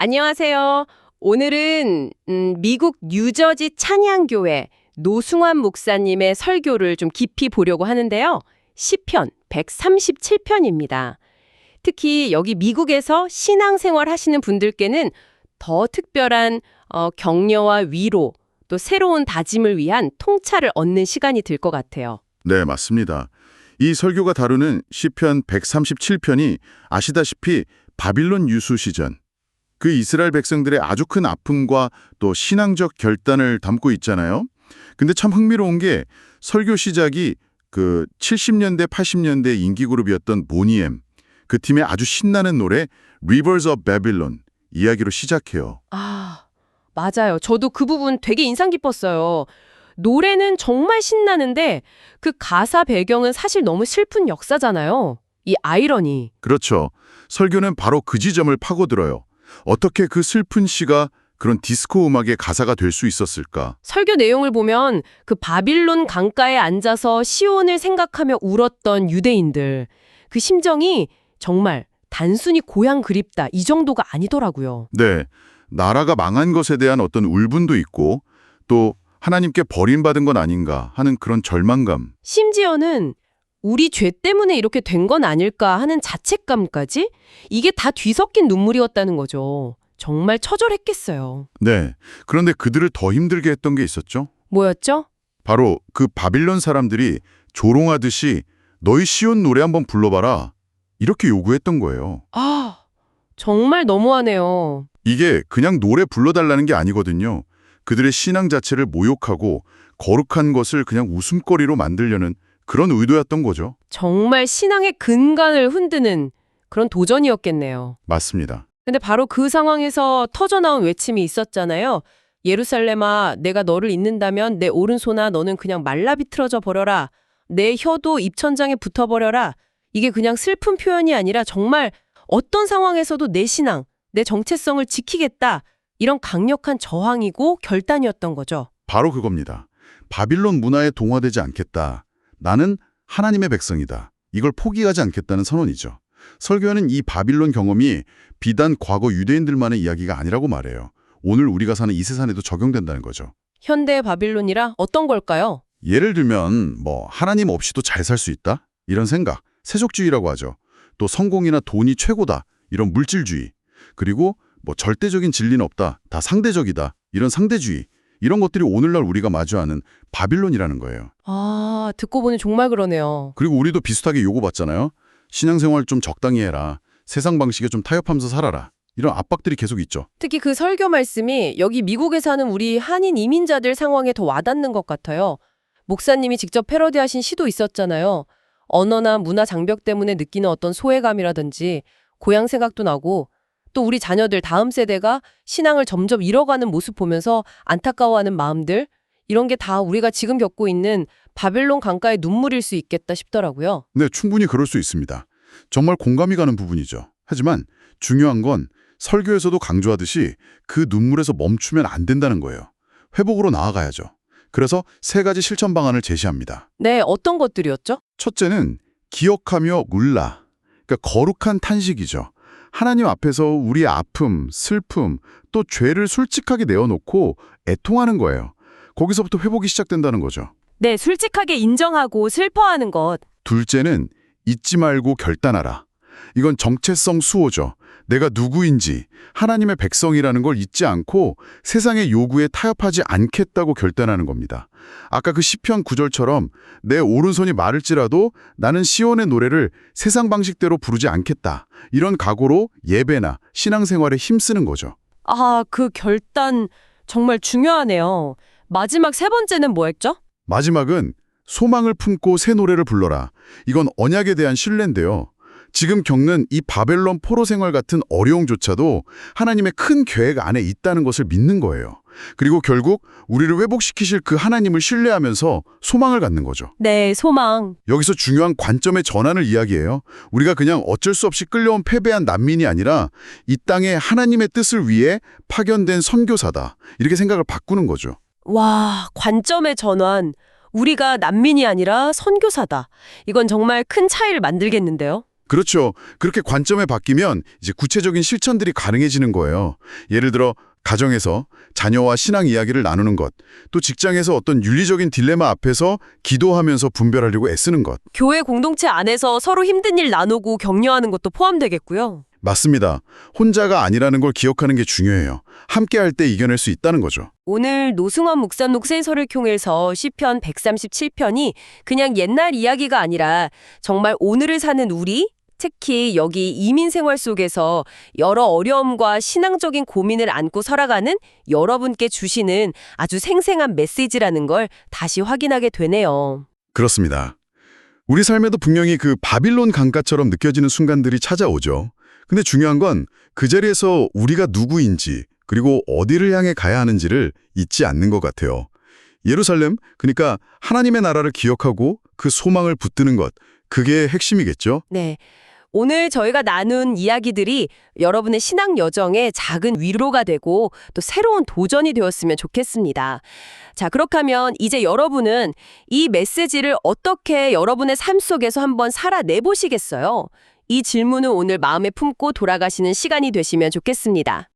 안녕하세요. 오늘은 미국 뉴저지 찬양교회 노승환 목사님의 설교를 좀 깊이 보려고 하는데요. 시편 137편입니다. 특히 여기 미국에서 신앙생활 하시는 분들께는 더 특별한 격려와 위로, 또 새로운 다짐을 위한 통찰을 얻는 시간이 될 것 같아요. 네, 맞습니다. 이 설교가 다루는 시편 137편이 아시다시피 바빌론 유수 시전, 그 이스라엘 백성들의 아주 큰 아픔과 또 신앙적 결단을 담고 있잖아요. 근데 참 흥미로운 게 설교 시작이 그 70년대, 80년대 인기 그룹이었던 보니엠, 그 팀의 아주 신나는 노래 Rivers of Babylon 이야기로 시작해요. 아, 맞아요. 저도 그 부분 되게 인상 깊었어요. 노래는 정말 신나는데 그 가사 배경은 사실 너무 슬픈 역사잖아요. 이 아이러니. 그렇죠. 설교는 바로 그 지점을 파고들어요. 어떻게 그 슬픈 시가 그런 디스코 음악의 가사가 될 수 있었을까? 설교 내용을 보면 그 바빌론 강가에 앉아서 시온을 생각하며 울었던 유대인들, 그 심정이 정말 단순히 고향 그립다 이 정도가 아니더라고요. 네, 나라가 망한 것에 대한 어떤 울분도 있고 또 하나님께 버림받은 건 아닌가 하는 그런 절망감. 심지어는 우리 죄 때문에 이렇게 된 건 아닐까 하는 자책감까지 이게 다 뒤섞인 눈물이었다는 거죠. 정말 처절했겠어요. 네, 그런데 그들을 더 힘들게 했던 게 있었죠. 뭐였죠? 바로 그 바빌론 사람들이 조롱하듯이 너희 시온 노래 한번 불러봐라 이렇게 요구했던 거예요. 아, 정말 너무하네요. 이게 그냥 노래 불러달라는 게 아니거든요. 그들의 신앙 자체를 모욕하고 거룩한 것을 그냥 웃음거리로 만들려는 그런 의도였던 거죠. 정말 신앙의 근간을 흔드는 그런 도전이었겠네요. 맞습니다. 근데 바로 그 상황에서 터져나온 외침이 있었잖아요. 예루살렘아, 내가 너를 잊는다면 내 오른손아 너는 그냥 말라 비틀어져 버려라. 내 혀도 입천장에 붙어버려라. 이게 그냥 슬픈 표현이 아니라 정말 어떤 상황에서도 내 신앙, 내 정체성을 지키겠다. 이런 강력한 저항이고 결단이었던 거죠. 바로 그겁니다. 바빌론 문화에 동화되지 않겠다. 나는 하나님의 백성이다. 이걸 포기하지 않겠다는 선언이죠. 설교는 이 바빌론 경험이 비단 과거 유대인들만의 이야기가 아니라고 말해요. 오늘 우리가 사는 이 세상에도 적용된다는 거죠. 현대 바빌론이라 어떤 걸까요? 예를 들면 하나님 없이도 잘 살 수 있다? 이런 생각, 세속주의라고 하죠. 또 성공이나 돈이 최고다. 이런 물질주의. 그리고 절대적인 진리는 없다. 다 상대적이다. 이런 상대주의. 이런 것들이 오늘날 우리가 마주하는 바빌론이라는 거예요. 아, 듣고 보니 정말 그러네요. 그리고 우리도 비슷하게 요구받잖아요. 신앙생활 좀 적당히 해라. 세상 방식에 좀 타협하면서 살아라. 이런 압박들이 계속 있죠. 특히 그 설교 말씀이 여기 미국에 사는 우리 한인 이민자들 상황에 더 와닿는 것 같아요. 목사님이 직접 패러디하신 시도 있었잖아요. 언어나 문화 장벽 때문에 느끼는 어떤 소외감이라든지 고향 생각도 나고 또 우리 자녀들 다음 세대가 신앙을 점점 잃어가는 모습 보면서 안타까워하는 마음들 이런 게 다 우리가 지금 겪고 있는 바벨론 강가의 눈물일 수 있겠다 싶더라고요. 네, 충분히 그럴 수 있습니다. 정말 공감이 가는 부분이죠. 하지만 중요한 건 설교에서도 강조하듯이 그 눈물에서 멈추면 안 된다는 거예요. 회복으로 나아가야죠. 그래서 3가지 실천 방안을 제시합니다. 네, 어떤 것들이었죠? 첫째는 기억하며 울라. 그러니까 거룩한 탄식이죠. 하나님 앞에서 우리의 아픔, 슬픔, 또 죄를 솔직하게 내어놓고 애통하는 거예요. 거기서부터 회복이 시작된다는 거죠. 네, 솔직하게 인정하고 슬퍼하는 것. 둘째는 잊지 말고 결단하라. 이건 정체성 수호죠. 내가 누구인지, 하나님의 백성이라는 걸 잊지 않고 세상의 요구에 타협하지 않겠다고 결단하는 겁니다. 아까 그 시편 9절처럼 내 오른손이 마를지라도 나는 시온의 노래를 세상 방식대로 부르지 않겠다. 이런 각오로 예배나 신앙생활에 힘쓰는 거죠. 아, 그 결단 정말 중요하네요. 마지막 3번째는 뭐였죠? 마지막은 소망을 품고 새 노래를 불러라. 이건 언약에 대한 신뢰인데요. 지금 겪는 이 바벨론 포로 생활 같은 어려움조차도 하나님의 큰 계획 안에 있다는 것을 믿는 거예요. 그리고 결국 우리를 회복시키실 그 하나님을 신뢰하면서 소망을 갖는 거죠. 네, 소망. 여기서 중요한 관점의 전환을 이야기해요. 우리가 그냥 어쩔 수 없이 끌려온 패배한 난민이 아니라 이 땅에 하나님의 뜻을 위해 파견된 선교사다. 이렇게 생각을 바꾸는 거죠. 와, 관점의 전환. 우리가 난민이 아니라 선교사다. 이건 정말 큰 차이를 만들겠는데요. 그렇죠. 그렇게 관점에 바뀌면 이제 구체적인 실천들이 가능해지는 거예요. 예를 들어 가정에서 자녀와 신앙 이야기를 나누는 것, 또 직장에서 어떤 윤리적인 딜레마 앞에서 기도하면서 분별하려고 애쓰는 것. 교회 공동체 안에서 서로 힘든 일 나누고 격려하는 것도 포함되겠고요. 맞습니다. 혼자가 아니라는 걸 기억하는 게 중요해요. 함께 할 때 이겨낼 수 있다는 거죠. 오늘 노승환 목사 녹센서를 통해서 시편 137편이 그냥 옛날 이야기가 아니라 정말 오늘을 사는 우리, 특히 여기 이민 생활 속에서 여러 어려움과 신앙적인 고민을 안고 살아가는 여러분께 주시는 아주 생생한 메시지라는 걸 다시 확인하게 되네요. 그렇습니다. 우리 삶에도 분명히 그 바빌론 강가처럼 느껴지는 순간들이 찾아오죠. 근데 중요한 건 그 자리에서 우리가 누구인지 그리고 어디를 향해 가야 하는지를 잊지 않는 것 같아요. 예루살렘, 그러니까 하나님의 나라를 기억하고 그 소망을 붙드는 것, 그게 핵심이겠죠? 네. 오늘 저희가 나눈 이야기들이 여러분의 신앙 여정에 작은 위로가 되고 또 새로운 도전이 되었으면 좋겠습니다. 자, 그렇게 하면 이제 여러분은 이 메시지를 어떻게 여러분의 삶 속에서 한번 살아내보시겠어요? 이 질문을 오늘 마음에 품고 돌아가시는 시간이 되시면 좋겠습니다.